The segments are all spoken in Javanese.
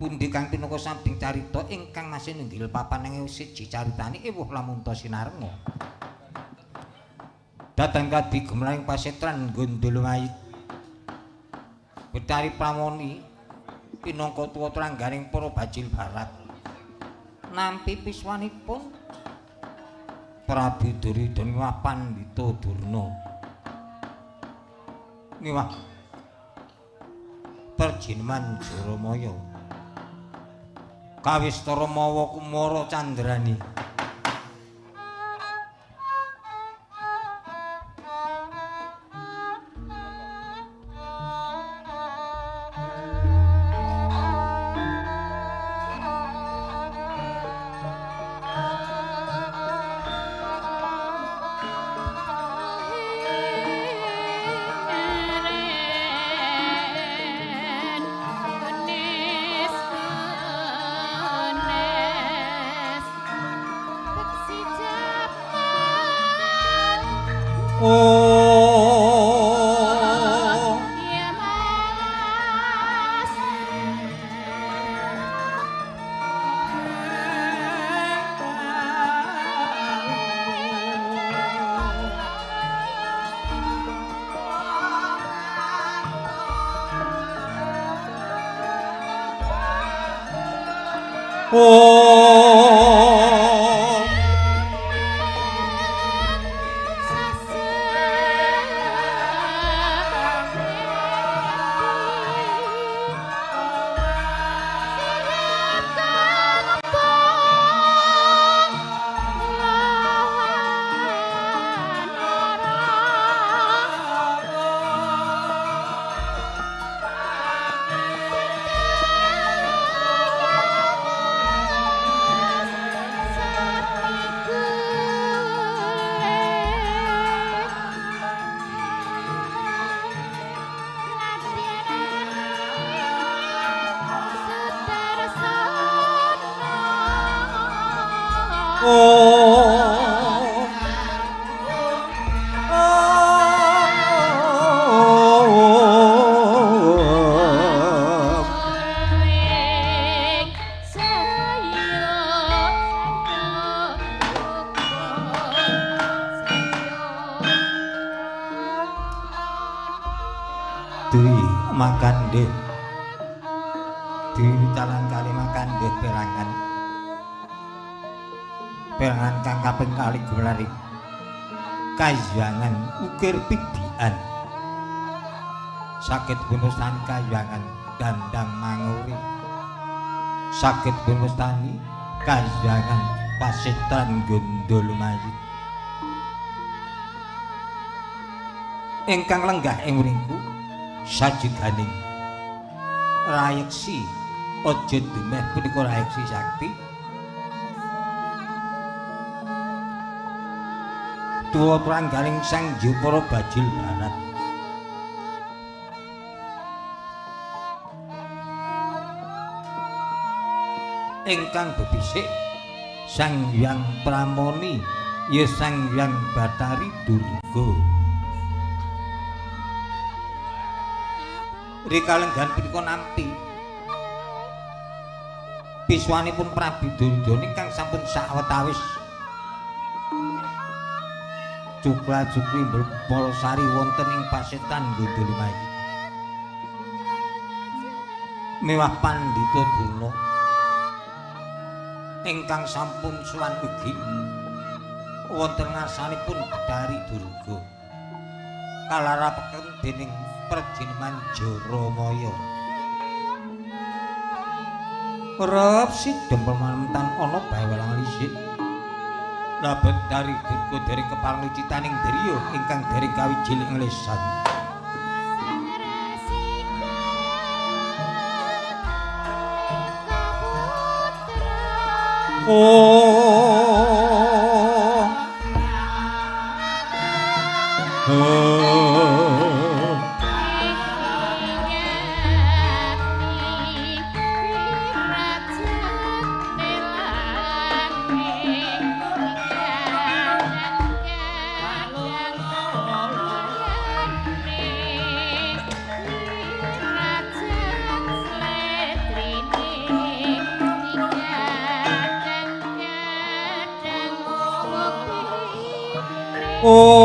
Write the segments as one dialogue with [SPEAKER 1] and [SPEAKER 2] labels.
[SPEAKER 1] pundi kang pinaka samping carita ingkang masih nunggil papan ing siji caritani ewuh lamun ta sinarenga. Datang kadi gemlaing pasetran Gondolomayit. Betari Pramoni pinangka tuwa trangganing para bajil barat. Nampi piswanipun Prabu Duryudana miwah Pandhita Durna. Miwah Perjineman Jaramaya. Kawistara mawa Kumara Candrani. Dwi Makandhe. Dwi talang kali Makandhe perangan. Perangan kang kaping kali gumlari. Kahyangan ukir pidian. Sakit bunustan kahyangan dandang manguri. Sakit bunustani kahyangan pasetran Gondolomayit. Ingkang lenggah ing mringku sajidaning rayeksi aja demeh punika rayeksi sakti. Tuwa pranggaling sang Jupara bajil barat. Ingkang bebisik Sang Hyang Pramoni ya Sang Hyang Bathari Durga. Rikalenggan punika nampi biswanipun Prabu Duryudana ingkang sampun sawetawis cukla-cukli Balasari wonten ing pasetan Gondolomayit. Miwah Pandhita Durna ingkang sampun sowan ugi wonten ngarsanipun Bathari Durga kalarapaken dening Perjineman Jaramaya. Rep sidhem pamanemtan ana bae welang lisik. Labet dari Durga dereng keparlucitaning Drirya ingkang dereng kawijiling lesan. Om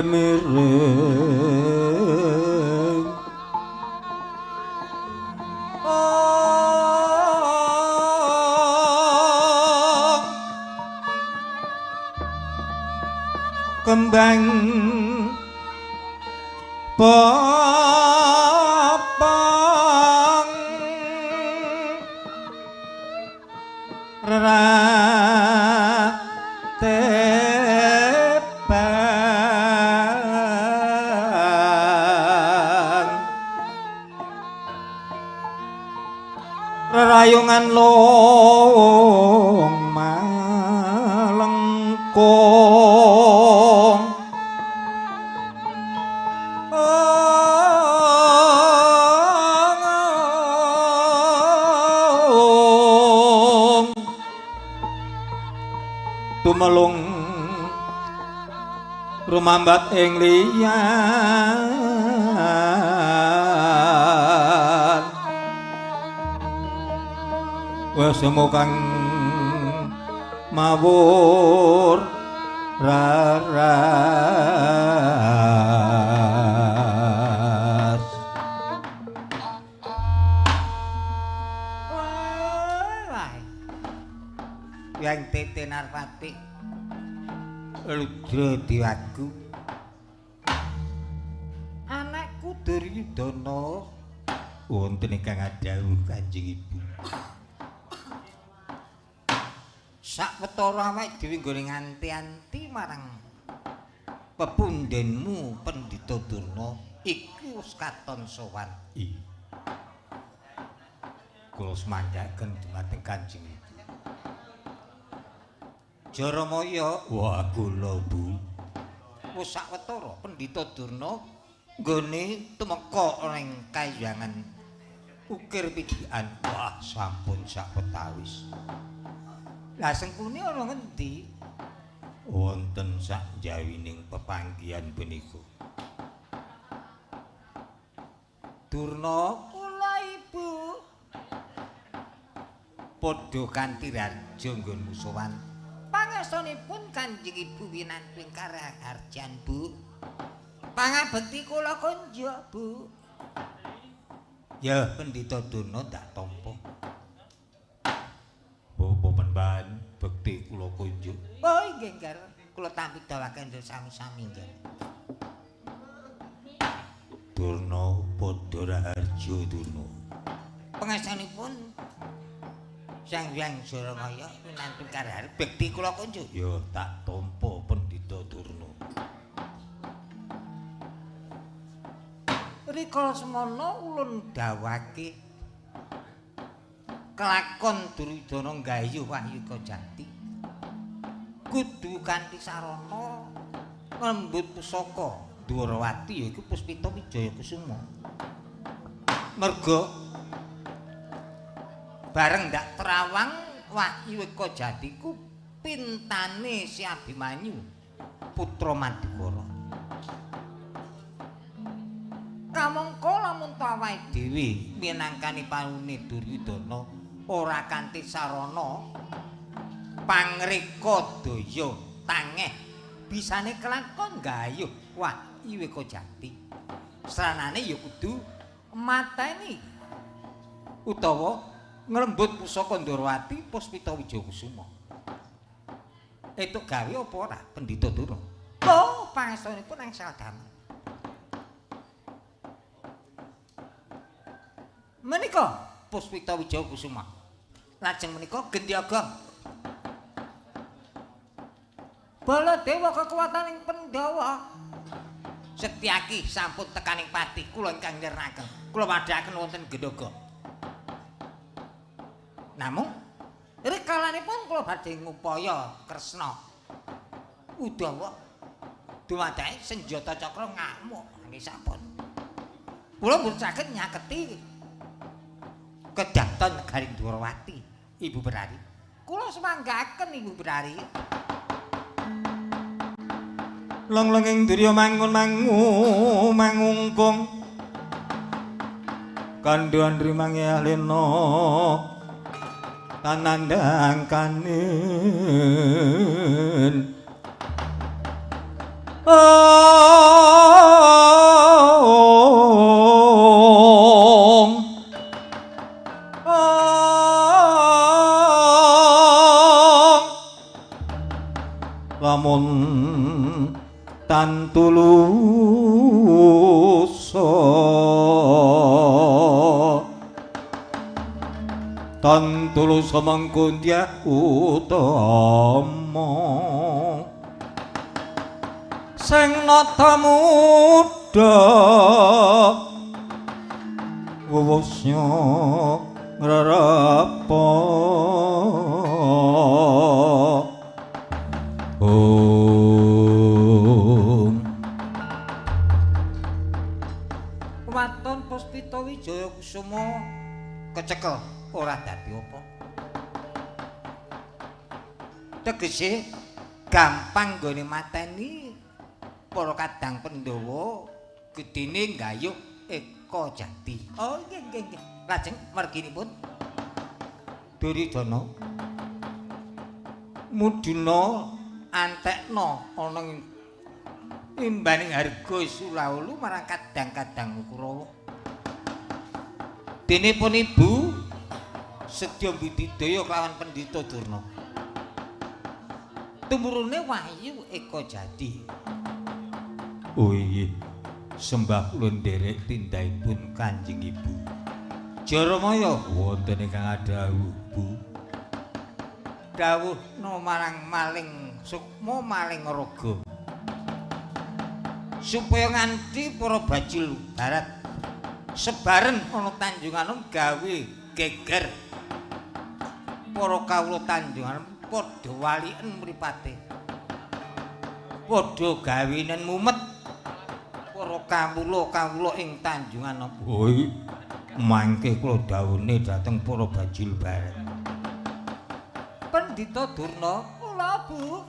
[SPEAKER 1] mireng kembang popong rayungan long malengkung tumelung rumambat ing liyan wesemukang mawur raras yang tete narpati Ludra Dewaku anakku Duryudana wonten ingkang adhawuh Kanjeng Ibu sawetara awake dhewe nggone nganti-anti marang pepundhenmu Pendhita Durna iku wis katon sowan. Kula semanggaken dumateng Kanjeng Ibu. Jaramaya, wah kula Bu. Wis sawetara Pendhita Durna nggone tumeka ning kahyangan ukir pidikan. Wah sampun sawetawis. Lah sengkune ana ngendi? Wonten sak jawining pepanggihan punika. Durna kula Ibu padha kanthi raja nggon musuhan. Pangestunipun Kanjeng Ibu winanting karaharjan Bu. Pangabekti kula konjo Bu. Ya Pendhita Durna ndak tampa. Apa penban bekti kula konjo. Oh nggih Gar, kula tampi dawaken sami-sami nggih. Durna padha raharja Durna. Pangestunipun Sang Hyang Jaramaya winantung karahar bekti kula konjo. Ya tak tampa Pendhita Durna. Rikala semana ulun dawake kelakon Duryudana nggayuh Wahyu Kajati. Kudu kanthi sarana nglembut pusaka Dwarawati yaiku Puspita Wijaya Kusuma. Merga bareng ndak terawang Wahyu Kajati ku pintane si Abimanyu putra Madukara. Kamangka lamun awake dhewe minangkani panune Duryudana ora kanthi sarana pangreka daya tangeh bisane kelakon gayuh wah iwe Kojati sranane ya kudu mateni utawa nglembut pusaka Ndrawati Puspita Wijayakusuma etuk gawe apa ora Pendhita Dura oh pangestunipun angsal damel menika Puspita Wijayakusuma lajeng menika Gendyaga Baladewa kekuwataning Pandhawa Setyaki sampun tekaning pati kula ingkang nyernaken kula madhaken wonten Gendyaga namung rikalanipun kula badhe ngupaya Kresna Udawa dumadhae senjata cakra ngamuk nggih sampun kula mboten saged nyaketi kedaton Negaring Dwarawati Ibu Berari kula semanggaken Ibu Berari Long-longing Durya mangun mangungkung kandha andri mangyalena tanandang kanin lamun tan tulusa tan tulusa mangkundya utama sing nata muda wewasya ngrarapa Waton Puspita Wijayakusuma kecekel ora dadi apa tegese gampang nggone mateni para kadang Pandhawa gedene nggayuh Eka Jati oh nggih lajeng marginipun Duryudana muduna antekna ana imbaning harga Sulawulu marang kadang-kadang Kurawa. Dene pun ibu sedya mbudidaya kelawan Pendhita Durna. Tumurune Wahyu Eka Jati. Oh iya, sembah kula nderek tindhaipun Kanjeng Ibu. Jaramaya wonten ingkang adhawuh, Bu. Dawuhna marang maling sukma maling raga. Supaya nganti para bajil barat sebaren ana Tanjunganom gawe geger para kawula Tanjunganom padha waliken mripate padha gawenen mumet para kawula ing Tanjunganom oi mangke kula dawuhne dhateng para bajil barat Pendhita Durna kula Bu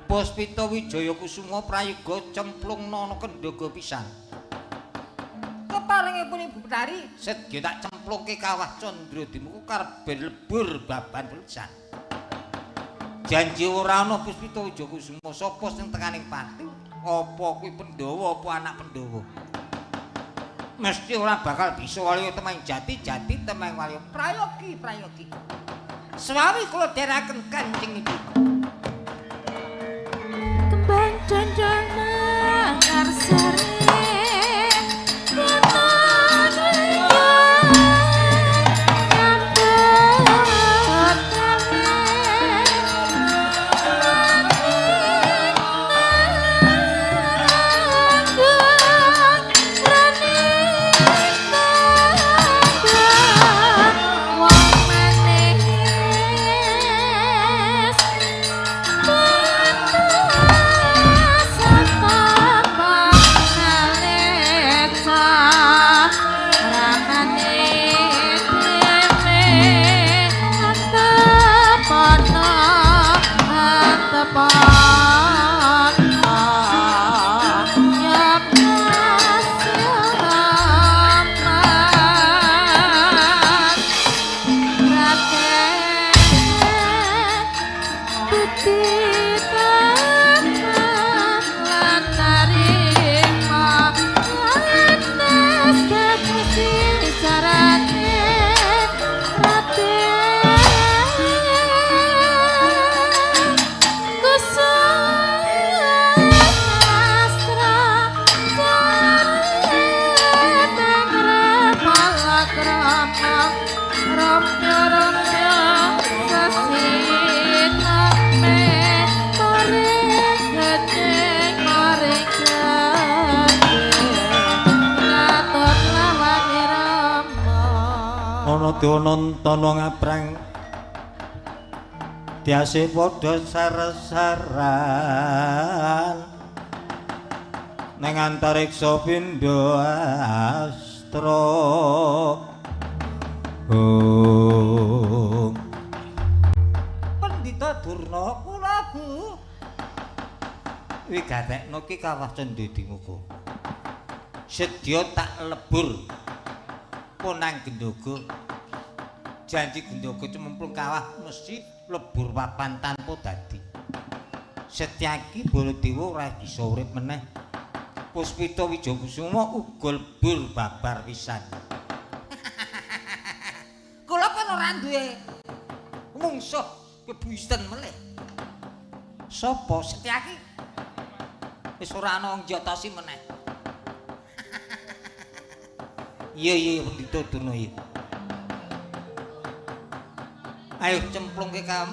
[SPEAKER 1] Puspita Wijayakusuma prayoga cemplungna ana Kendhaga pisan. Keparingipun Ibu Betari sedya tak cemplungke kawah Candradimukha karep lebur baban pisan. Janji ora ana Puspita Wijayakusuma sapa sing tekaning pati, apa kuwi Pandhawa apa anak Pandhawa. Mesti ora bakal bisa wali temeng jati temeng wali prayogi. Swawi kula dherekaken Kanjeng Ibu.
[SPEAKER 2] Kembang janjana ngarsare
[SPEAKER 1] ana nonton ngabrang diase padha sar-saran ning antariksa pindha astra Pandita Durna kula Bu wigatekno ki kawah Candha Dimuka sedya tak lebur ponang Gendhoga janji Gendhoga cemplung kawah mesti lebur papan tanpa dadi Setyaki Baladewa ora bisa urip meneh Puspita Wijakusuma uga lebur babar pisan kula kan ora duwe mungsuh bebuyutan melih sapa Setyaki wis ora ana wong njatosi meneh iya Pandita Durna iya ayo cemplungke kawah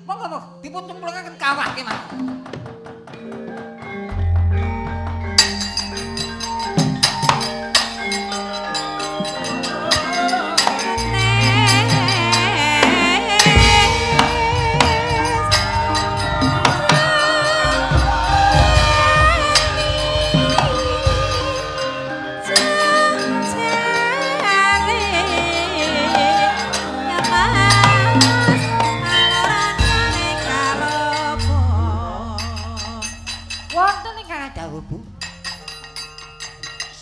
[SPEAKER 1] monggo dipun cemplungaken kawah kemawon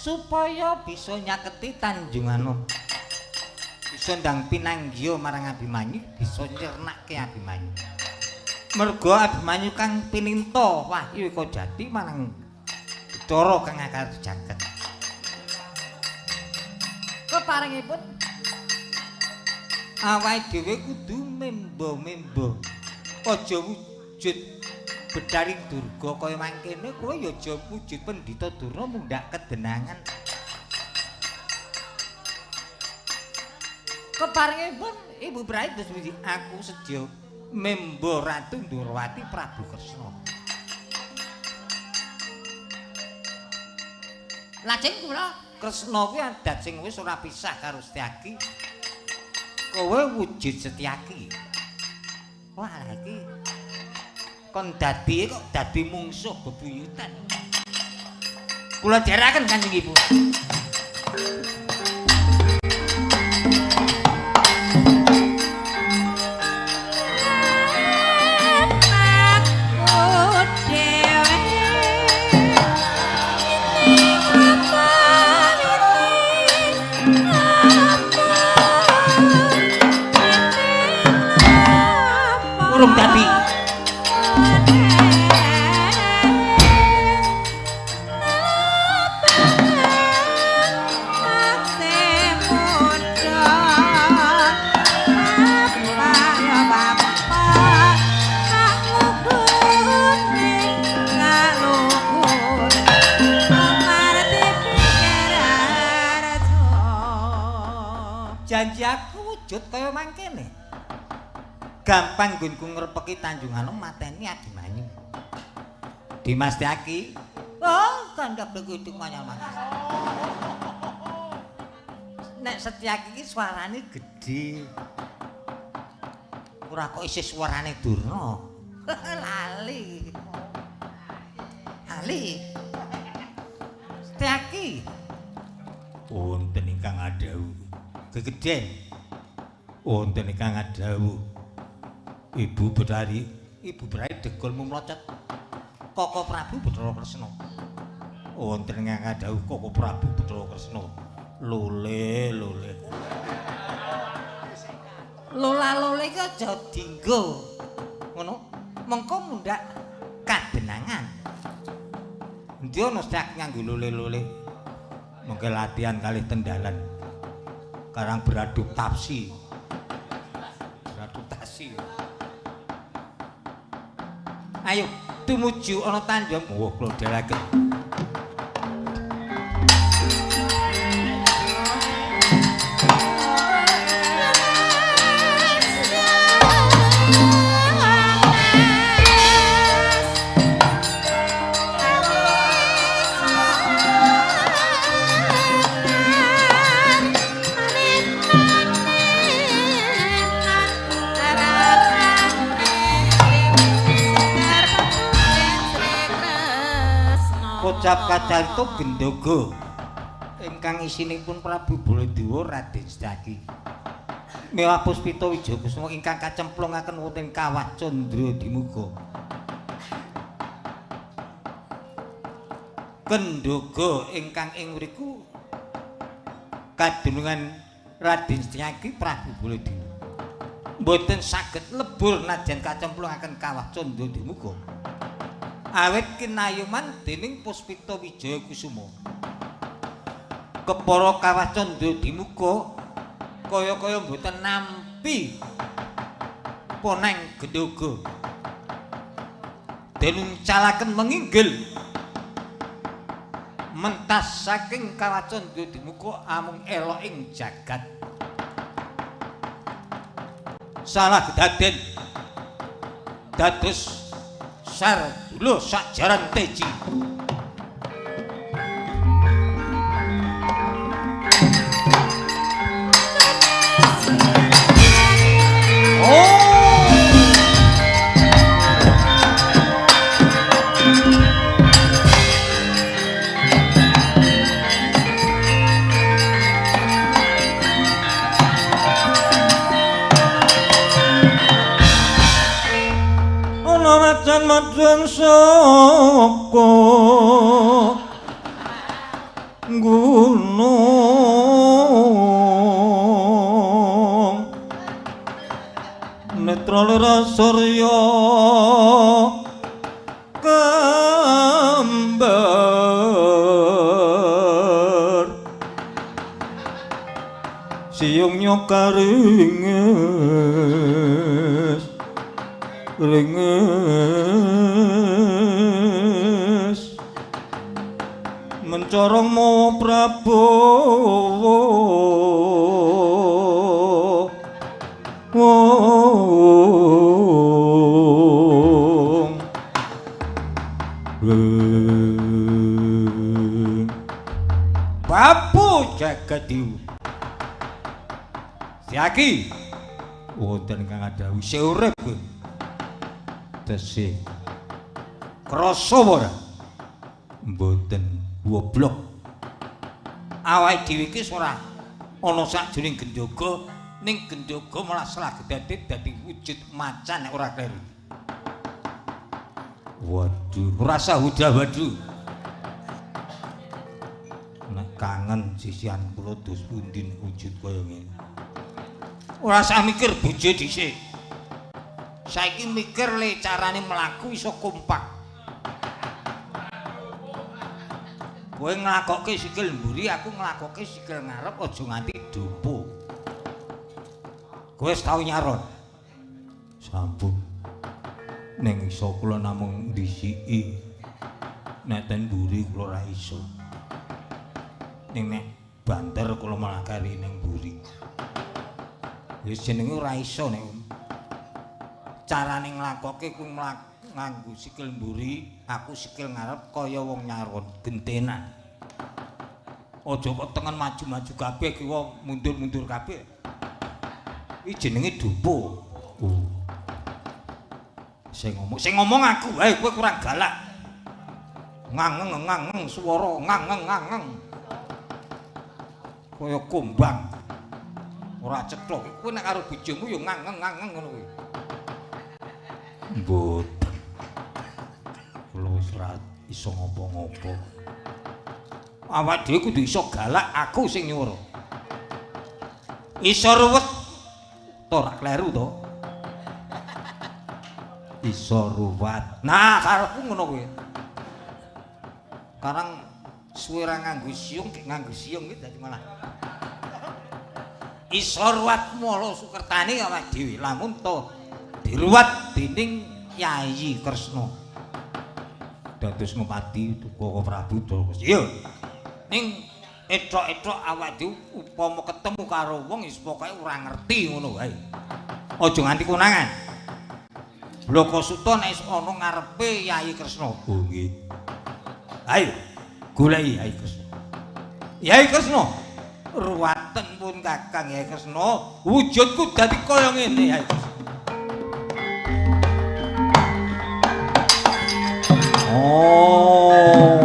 [SPEAKER 1] supaya bisa nyaketi Tanjunganom bisa ndang pinanggya marang Abimanyu bisa nyernakke Abimanyu merga Abimanyu kang pininta wahyu eka jati marang Udara kang akar jagat keparingipun awake dhewe kudu memba-memba aja wujud Bedharing Durga kaya mangkene kowe ya aja wujud Pandita Durna mundhak kedenangan. Keparingipun Ibu Brai terus aku sedya memba Ratu Ndrawati Prabu Kresna. Lajeng kula Kresna kuwi adat sing wis ora pisah karo Setyaki. Kowe wujud Setyaki. Wah iki kon dadi kok dadi mungsuh bebuyutan. Kula jaraken Kanjeng Ibu. Urung dadi janji aku wujud kaya mangkene. Gampang nggonku ngrepeki Tanjunganom mateni Abimanyu. Dimas Setyaki. Oh, kandhap kudu manyal-manyal. Nek Setyaki iki suarane gedhe. Ora kok isih suarane Durna. Lali. Setyaki. Wonten ingkang adhawu. Gegeden. Wonten ingkang adhawu. Ibu Brai degol mumlocot. Koko Prabu Bathara Kresna. Wonten ingkang adhawu Koko Prabu Bathara Kresna. Lole. Lola-lole iki aja dienggo. Ngono. Mengko mundhak kadenangan. Endi ana Setyaki nganggo lole-lole. Mengke latihan kalih tendalan. Karang beradaptasi. Ayo tumuju ana Tanjung. Wah, kula dherekaken. ngucap kacarita Gendhoga ingkang isinipun Prabu Baladewa Raden Setyaki miwah Puspita Wijakusuma ingkang kacemplungaken wonten Kawah Candradimukha. Gendhoga ingkang ing mriku kadunungan Raden Setyaki Prabu Baladewa mboten saged lebur najan kacemplungaken Kawah Candradimukha awit kinayuman dening Puspita Wijakusuma. Kepara Kawah Candradimukha kaya-kaya mboten nampi poneng Gendhoga den uncalaken menginggil mentas saking Kawah Candradimukha amung elok ing jagat salah gedaden dados sardula sajaran teji.
[SPEAKER 3] Madun saka gunung netra lerasurya kembar siung nyokaringes ringes mencorong mawa Prabowo
[SPEAKER 1] Prabu Jagadiwa Setyaki wonten kang adhawu isih urip tesih krasa ora mboten goblok awake dhewe iki ora ana sakjroning Gendhoga ning Gendhoga malah slagedade dadi wujud macan nek ora kleru. Waduh ora usah hudha-hudha nek kangen sisihan kula dos pundi wujud kaya ngene ora usah mikir bojo dhisik. Saiki mikir le carane mlaku iso kompak. Kowe nglakokke sikil mburi, aku nglakokke sikil ngarep aja nganti dopo. Kowe wis tau nyaron. Sampun. Ning iso kula namung ndisiki. Nek ten mburi kula ora iso. Ning nek banter kula malah kari ning mburi. Wis jenenge ora iso nek carane nglakokke kuwi nganggo sikil mburi, aku sikil ngarep kaya wong nyaron gentenan. Aja kok tengen maju-maju kabeh ki wong mundur-mundur kabeh. Iki jenenge dupo. Oh. Sing ngomong aku, kowe kurang galak. Ngangeng swara ngangeng. Kaya kumbang. Ora cetok. Kowe nek karo bojomu ya ngangeng ngono kuwi. Mboten. Kula wis ora iso ngopo-ngopo. Awak dhewe kudu iso galak, aku sing nyuwara. Iso ruwet. To ora kleru to. Iso ruwet. Nah, karepku ngono kuwi. Karang suwe ra nganggo siung, nganggo siung iki dadi malah. Iso ruwet mula Sukertani awak dhewe. Lamun to diruwat dening Yayi Kresna dados ngupati Duka Prabu Dawa. Iya. Ning etok-etok awak dhewe upama ketemu karo wong wis pokoke ora ngerti ngono wae. Aja nganti konangan. Blokasuta nek wis ana ngarepe Yayi Kresna. Oh nggih. Ayo goleki Yayi Kresna. Yayi Kresna ruwaten pun Kakang Yayi Kresna, wujudku dadi kaya ngene Yayi Kresna. Oh.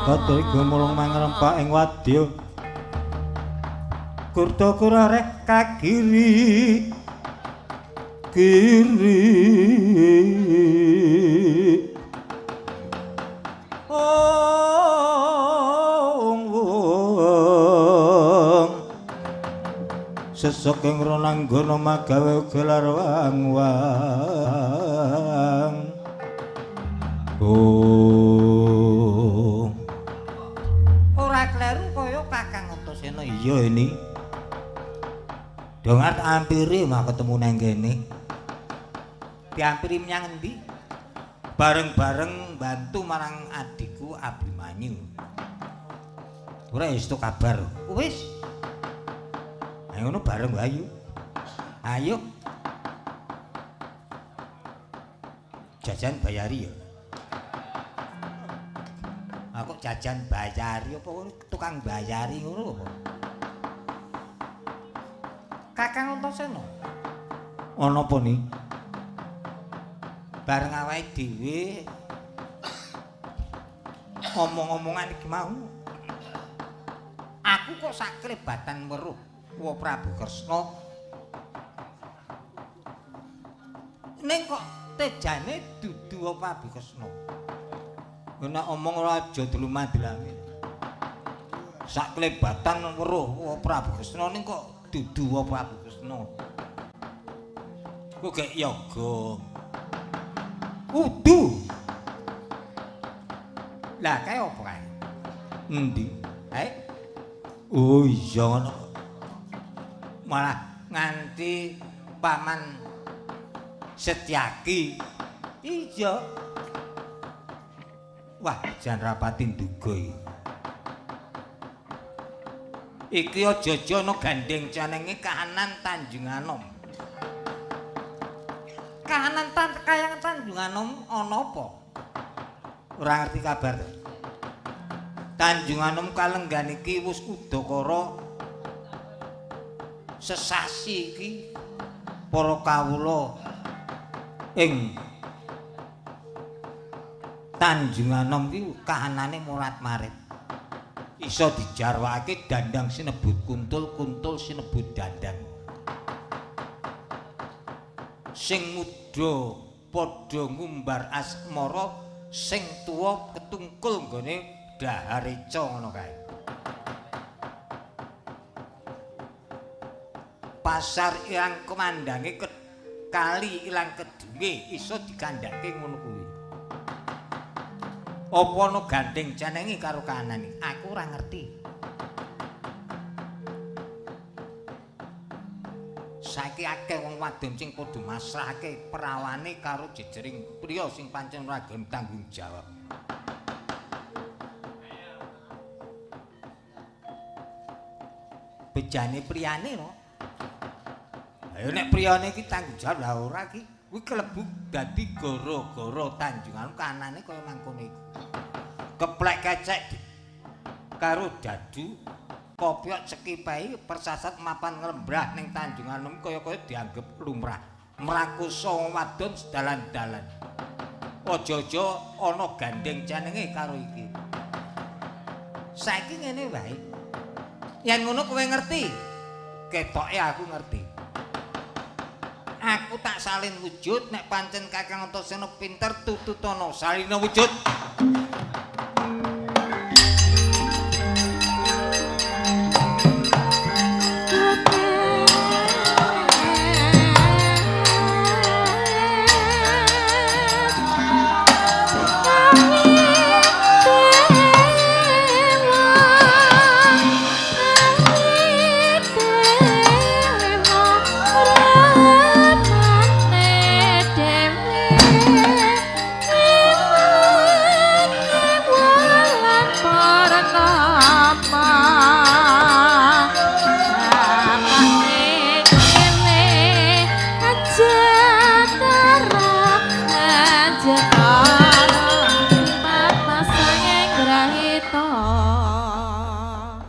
[SPEAKER 3] Katur gumulung mangrempak ing wadya kurta kurarek kagiri kiri sesuk ing rananggana magawe gelar wang-wang
[SPEAKER 1] ora kleru kaya Kakang Antasena.
[SPEAKER 3] iya ini dongat ampiri mah ketemu nang kene
[SPEAKER 1] Diampiri menyang endi?
[SPEAKER 3] bareng-bareng bantu marang adikku Abimanyu ora istu kabar
[SPEAKER 1] Wis,
[SPEAKER 3] ayo ngono bareng wae ayo
[SPEAKER 1] ayo
[SPEAKER 3] jajan bayari ya
[SPEAKER 1] aku jajan bayari apa tukang bayari ngono apa? Kakang Antasena,
[SPEAKER 3] ana apa nih
[SPEAKER 1] bareng awake dhewe omong-omongan iki mau. Aku kok sak klebatan weruh wa Prabu Kresna. Ning kok tejane dudu wa Prabu Kresna.
[SPEAKER 3] nek omong ora aja dlumadlame sak klebatan weruh wa Prabu Kresna ning kok dudu wa Prabu Kresna kok gek yoga
[SPEAKER 1] Udu. Lah kae opo kae?
[SPEAKER 3] endi
[SPEAKER 1] Kae
[SPEAKER 3] oh iya ngono
[SPEAKER 1] malah nganti paman Setyaki. Iya. Wah, jan rapati nduga iki aja-aja ana gandeng canenge kahanan Tanjung Anom. Kahanan kayang Tanjung Anom ana apa? Ora ngerti kabar. Tanjung Anom kalenggan iki wis udakara sesasi iki para kawula ing Tanjung Anom iki kahanane morat-marit. Iso dijarwakake dandang sinebut kuntul, kuntul sinebut dandang. Sing muda padha ngumbar asmara, sing tuwa ketungkul nggone dhahareca ngono kae. Pasar ilang kemandange kali ilang kedunge iso dikandhake ngono kuwi. Apa ana gandeng canenge karo kahanan iki? Aku ora ngerti. Saiki akeh wong wadon sing padha masrahake perawane karo jejering priya sing pancen ora gelem tanggung jawab. Bejane priyane lho. Ayo nek priyane iki tanggung jawab lah ora iki. Kuwi klebu dadi gara-gara Tanjungan kanane kaya mangkono iku. Keplek kecek karo dadu kopiok cekipai persasat mapan ngelembrah ning Tanjung Anom kaya-kaya dianggep lumrah. Mrakusa wadon sedalan-dalan. Aja-aja ana gandeng canenge karo iki. Saiki ngene wae. Yen ngono kowe ngerti, ketoke aku ngerti. Aku tak salin wujud nek pancen Kakang Antasena pinter tututana salina wujud.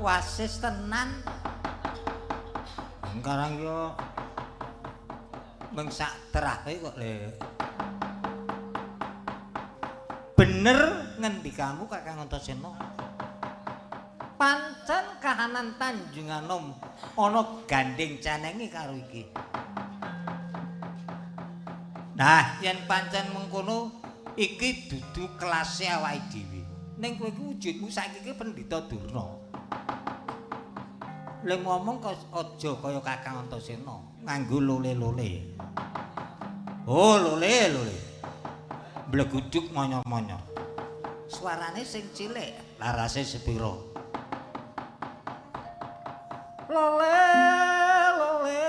[SPEAKER 1] Wasis tenan.
[SPEAKER 3] Sekarang yo Mung sak terahe kok le. Bener ngendikamu Kakang Antasena. Pancen kahanan Tanjung Anom ana gandeng canenge karo iki. Nah, yen pancen mengkono iki dudu kelase awake dhewe. Ning kowe iki wujudmu saiki iki Pendhita Durna. Lek ngomong kok aja kaya Kakang Antasena, nganggo lole-lole. Oh, lole-lole. Bleguduk monyor-monyor. Suarane sing cilik, larase sepira? Lole-lole.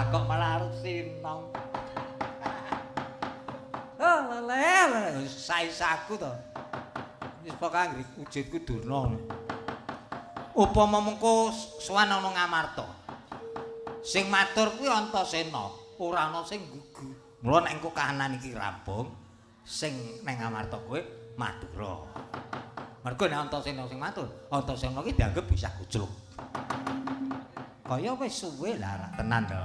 [SPEAKER 3] Aku malah arep sinong. Oh, lole-lole. Saisaku to. Wis pokoke wujudku Durna. Upama mengko sowan ana Ngamarta. Sing matur kuwi Antasena, ora ana sing gugu. Mula nek engko kahanan iki rampung, sing nang Ngamarta kowe Madura. Mergo nek Antasena sing matur, Antasena iki dianggep bisa gujluk. Kaya wis suwe lah tenan to.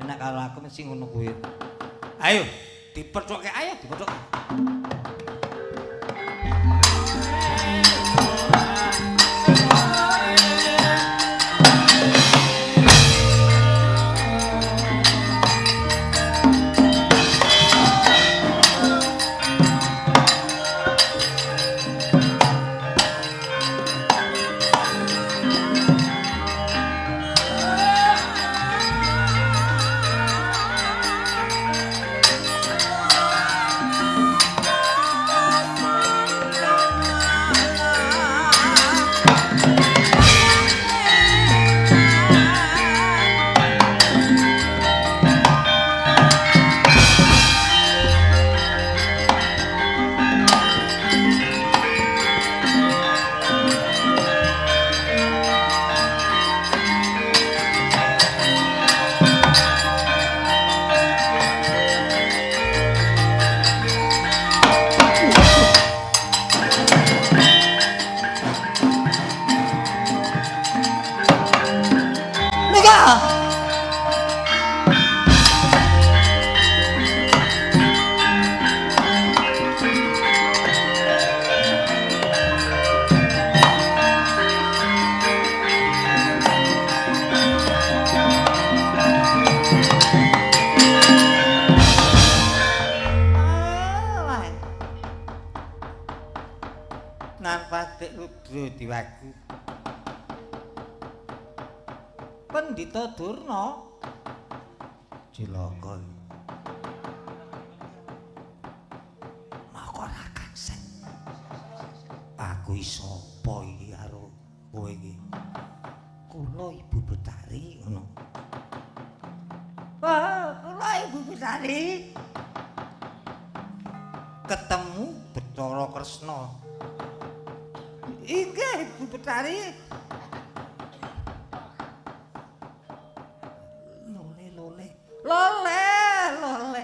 [SPEAKER 3] Nek karo aku mesti ngono kuwi. Ayo dipethoke, ayo dipethoke. Diwaku Pendhita Durna cilaka maka ora kaksen aku iso apa iki karo kowe iki kula Ibu Betari ngono kula Ibu Betari ketemu Bathara Kresna. Inggih Ibu Betari. Lole.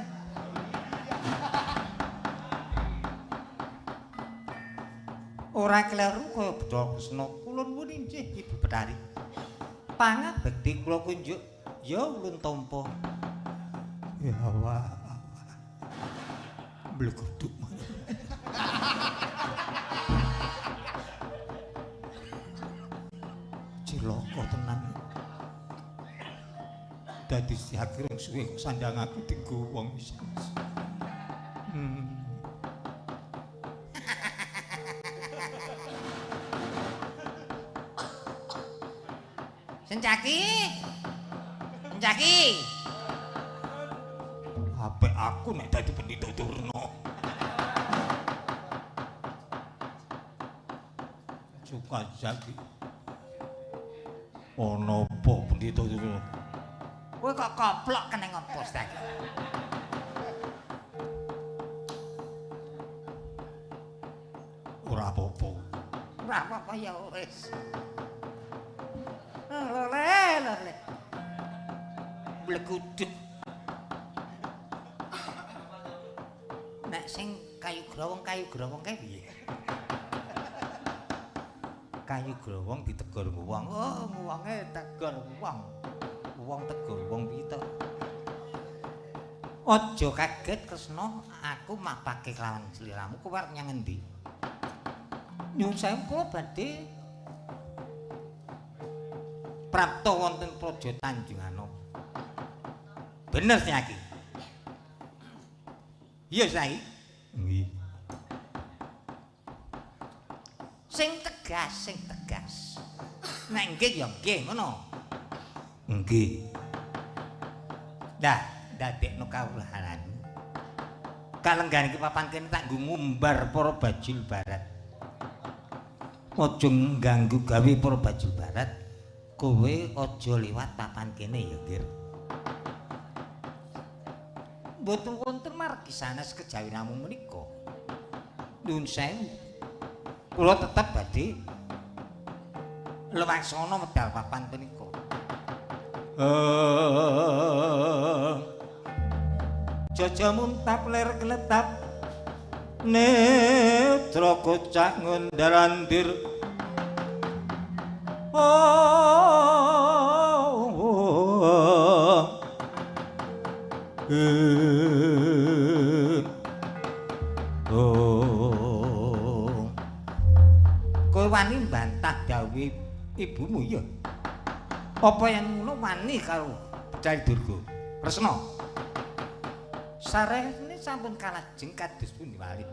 [SPEAKER 3] Ora kleru kaya Bathara Kresna. Kula nuwun inggih Ibu Betari. Pangabekti kula kunjuk ya ulun tampa. Ya Allah. Bleguduk. Cilaka tenan. Dadi akhir suwe sandang aku dienggo wong iso. Sencaki. Apik aku nek dadi Pendhita Durna. Suka jagi. Ana apa Pendhita Durna? Kowe kok koplok keneng apa saiki? Ora apa-apa. Ora apa-apa ya wis. Lole. Bleguduk. Nek sing kayu growong kae piye? Kayu growong ditegor wong. Oh, wonge tegor wong. wong tegur wong piye to. Aja kaget Kresna, aku mapake kelawan sliramu kowe arep nyang endi? Nyuwun sewu kula badhe prapta wonten Praja Tanjungano. Bener Nyai. Iya Nyai. Nggih. Sing tegas. Nek nggih ya nggih ngono. Nggih. Dadekno kawulahan. Kalenggan iki papan kene tak nggo ngumbar para bajul barat. Aja ngganggu gawe para bajul barat. Kowe aja liwat papan kene ya, Nggir. Mboten wonten margi sanes kejawi namung menika. Nuwun sewu. Kula tetep badhe lewangsana medal papan punika. Jajamun tap ler kletap netra kocak ngundarandir kowe wani mbantah dawuh ibumu ya apa yang ngono wani karo Cai Durga Kresna sarene sampun kalajeng kados pundi malih.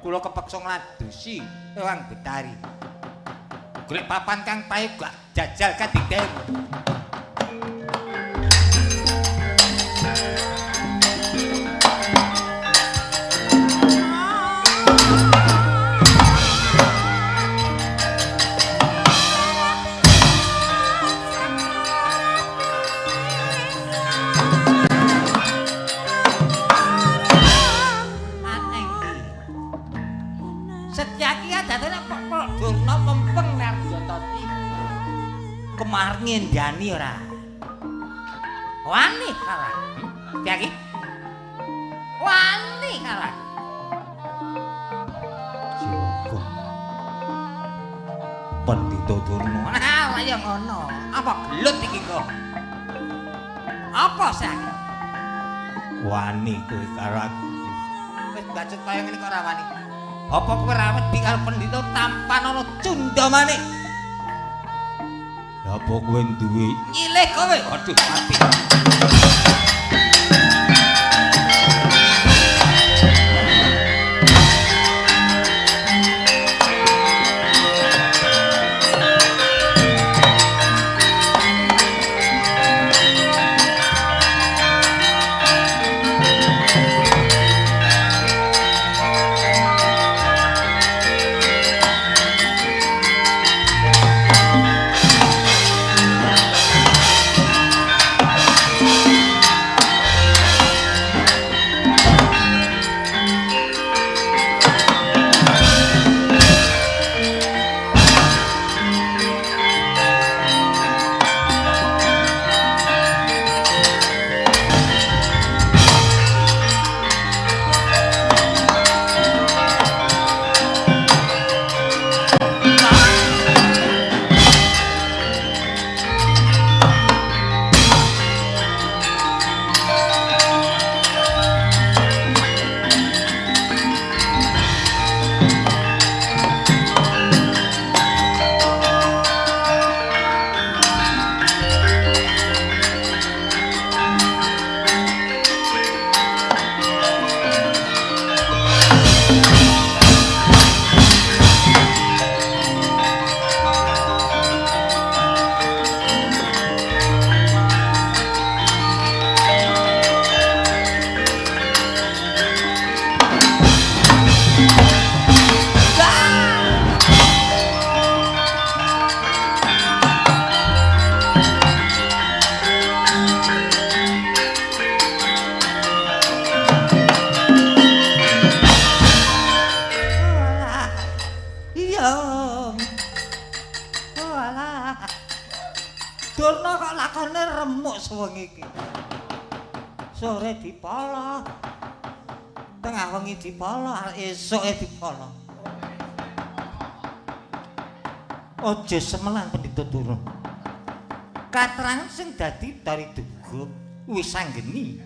[SPEAKER 3] Kula kepeksa ngladosi Ewang Betari. Golek papan kang payu gak jajal kadidhen. Kemar ngendani ora. Wani kalah. Piye Wani kalah. Joko. Pandita Durna. Ah, kaya ngono. Apa gelut iki kok? Apa sak? Wani kowe karo aku. Wis bacot kaya ngene kok ora wani. Apa kowe rawet di karo pendhita tampan ana cundamane? Apa kowe duwe nyilih kowe? Aduh mati. Durna kok lakone remuk sewengi iki. Sore dipala. Tengah wengi dipala, esuke dipala. Aja semelan Pendhita Durna. Katrangan sing dadi dari duga wis anggeni.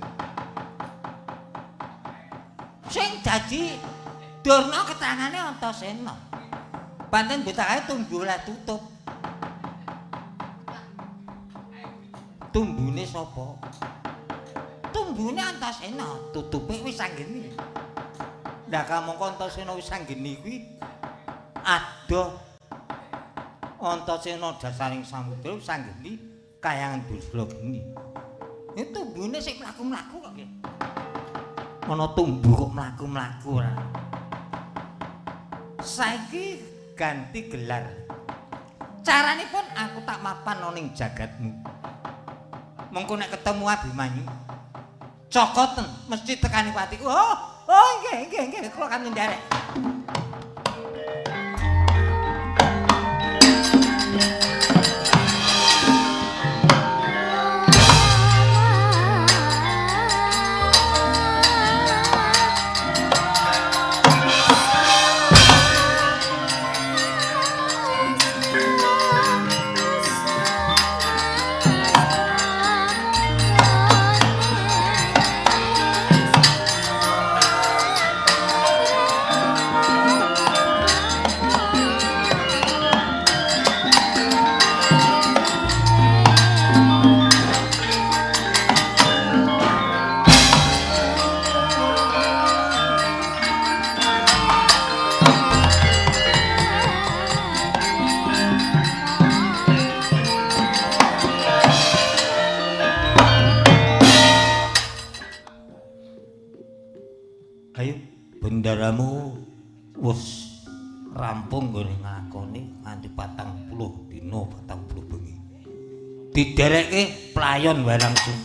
[SPEAKER 3] Sing dadi Durna keterangane Antasena. Pancen betakae tumbuh la tutup. Tumbune sapa? Tumbune Antasena, tutupe wis anggeni. Lah kamangka Antasena wis anggeni kuwi adoh Antasena dasaring samudra wis anggeni kayangan Dursala geni. Iki tumbune sik mlaku-mlaku kok nggih. Ana tumbuh kok mlaku-mlaku ora. Saiki ganti gelar. Caranipun aku tak mapan ana ning jagatmu. Mengko nek ketemu Abimanyu, cokoten mesti tekani patiku. Oh nggih, kula kan nderek. Bendaramu wis rampung nggone ngakoni nganti 40 dina 40 bengi. Diderekke playon wae langsung.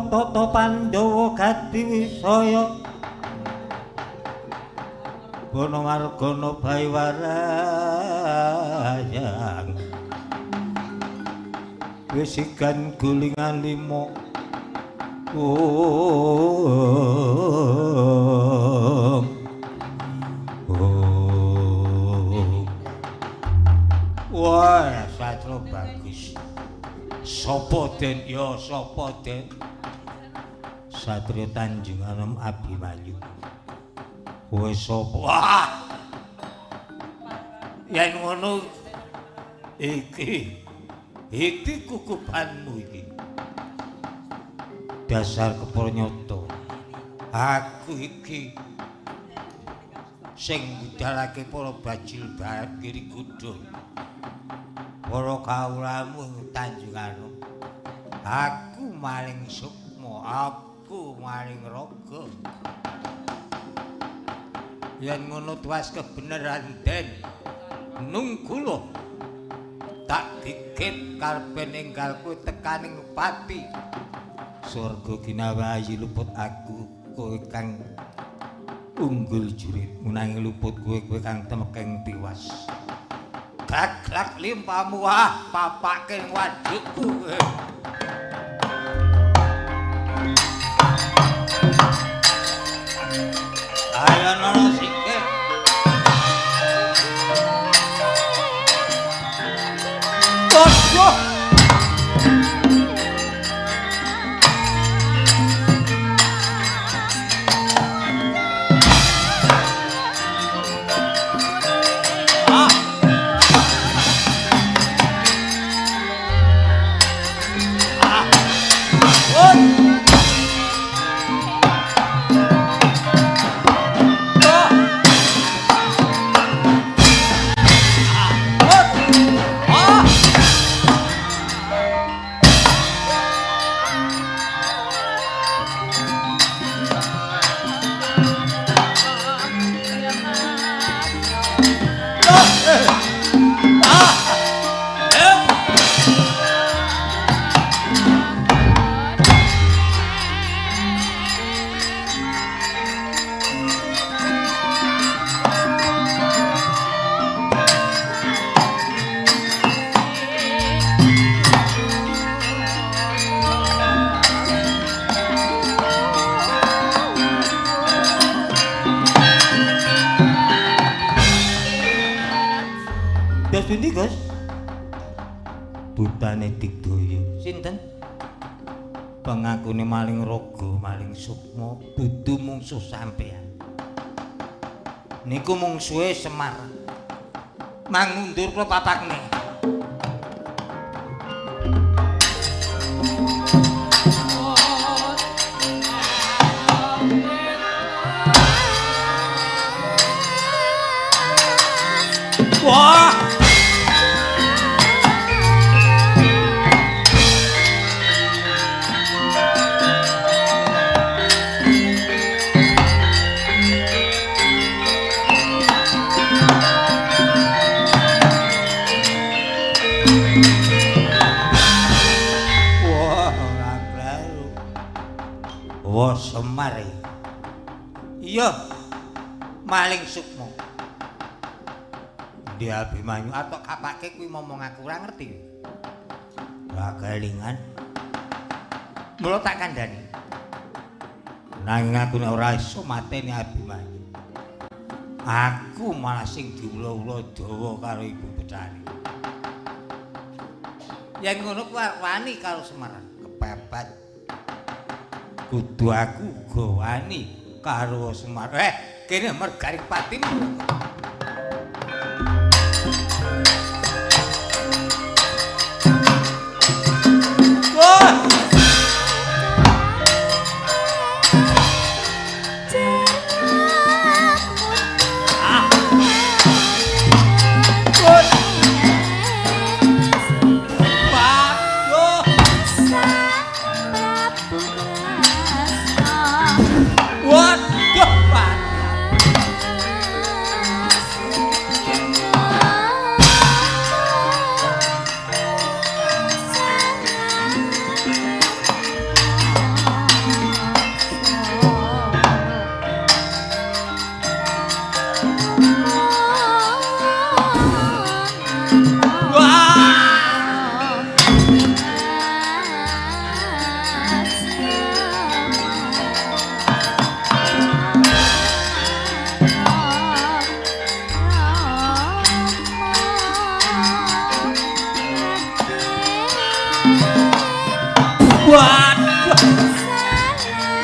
[SPEAKER 3] Toto Pandhawa Gatiwisaya Bono Margana Baiwarayang wisigan gulingan limo wah satra bagus. Sapa Den? Ya sapa Den? Satria Tanjunganem Abimanyu. Kowe sapa? Wah! Yen ngono iki kukubanmu iki. Dasar kepranyata. Aku iki sing budalake para bajil barat kiri kudul. Para kawulamu Tanjunganem. Aku maling sukma, aku maling raga. Yen ngono tuas kebeneran Den, nungkula tak dikit karepe ninggal kowe tekaning pati. Surga ginawayi luput aku, kowe kang unggul jurit, munangi luput kowe kang temekeng tiwas. Gaglak limpamu papake wadukku. Dados pundi, Gus? Putane Digdaya. Sinten? Pengakune maling raga, maling sukma, dudu mungsuh sampean. Niku mungsuhe Semar. Mangundur kula papakne. Wah! Wah, Semar. Iya. Maling sukma. Di Abimanyu atok kapake kuwi momong aku ora ngerti. Ora kelingan. Mula tak kandhani. Nanging aku nek ora iso mateni Abimanyu. Aku malah sing diula-ula dawa karo Ibu Betari. Yen ngono kuwi wani karo Semar, kepepet. Kudu aku uga wani karo Semar. Kene mergaring patimu.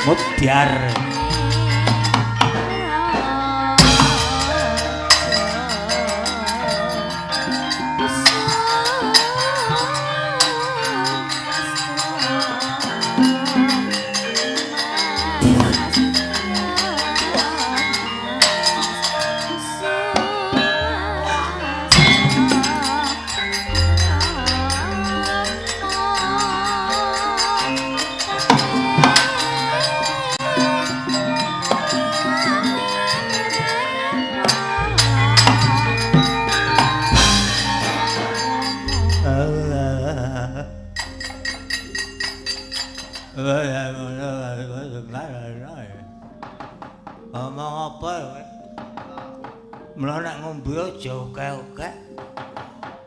[SPEAKER 3] Mutiar. Ngomong apa kowe? Mula nek ngombe aja akeh-akeh.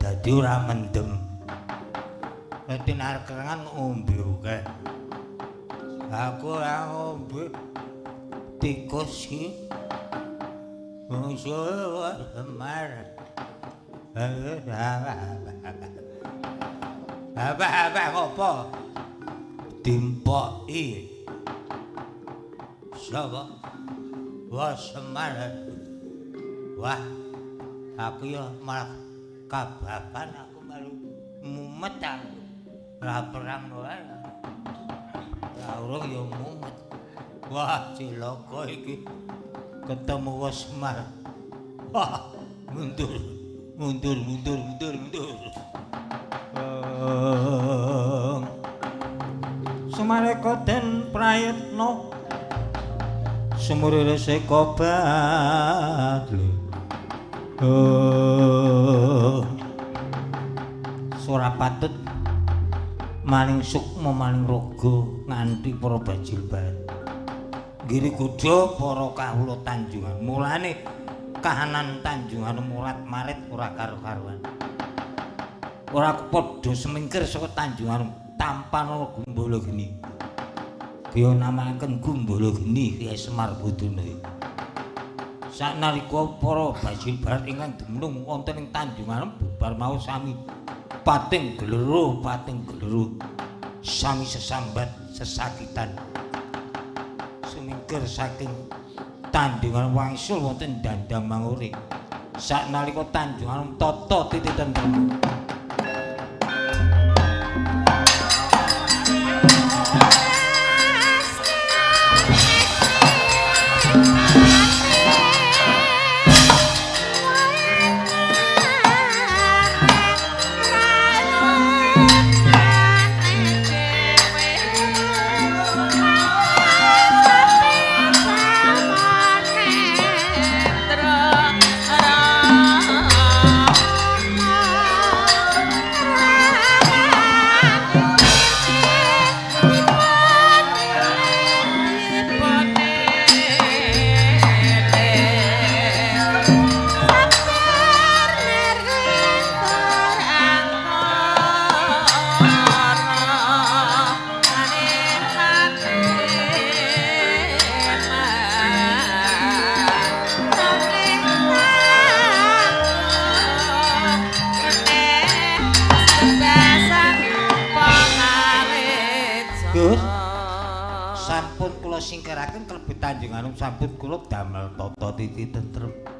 [SPEAKER 3] Dadi ora mendem. Dadi nek kerengan ngombe akeh. Aku ora ngombe tikus iki. Musuh Semar. Apa ngopo? Dimpoki. Sapa? Wah Semar. Wah, aku ya malah kababan aku malu mumet aku. Ora perang wae. Ora urung ya mumet. Wah, cilaka iki. Ketemu wis Semar. Wah, mundur. Semareka den prayitna sumurire seka badhe. Ora patut maling sukma maling raga nganti para bajilban. Giri kuda para kawula Tanjungan. Mulane kahanan Tanjungan murat marit ora karo-karuan. Ora padha semingkir saka Tanjungan tampan ana Gumbala Geni. Kaya namaken Gumbala Geni Kyai Semar Budune. Saknalika para bajil barat ingkang dumunung wonten ing Tanjungan bubar mau sami pating gleruh sami sesambat sesakitan sumingkir saking Tanjungan wangsul wonten Dandang Manguri saknalika Tanjungan tata titi tentrem sampun kula singkiraken kalebet Tanjungan sampun kula damel tata titi tentrem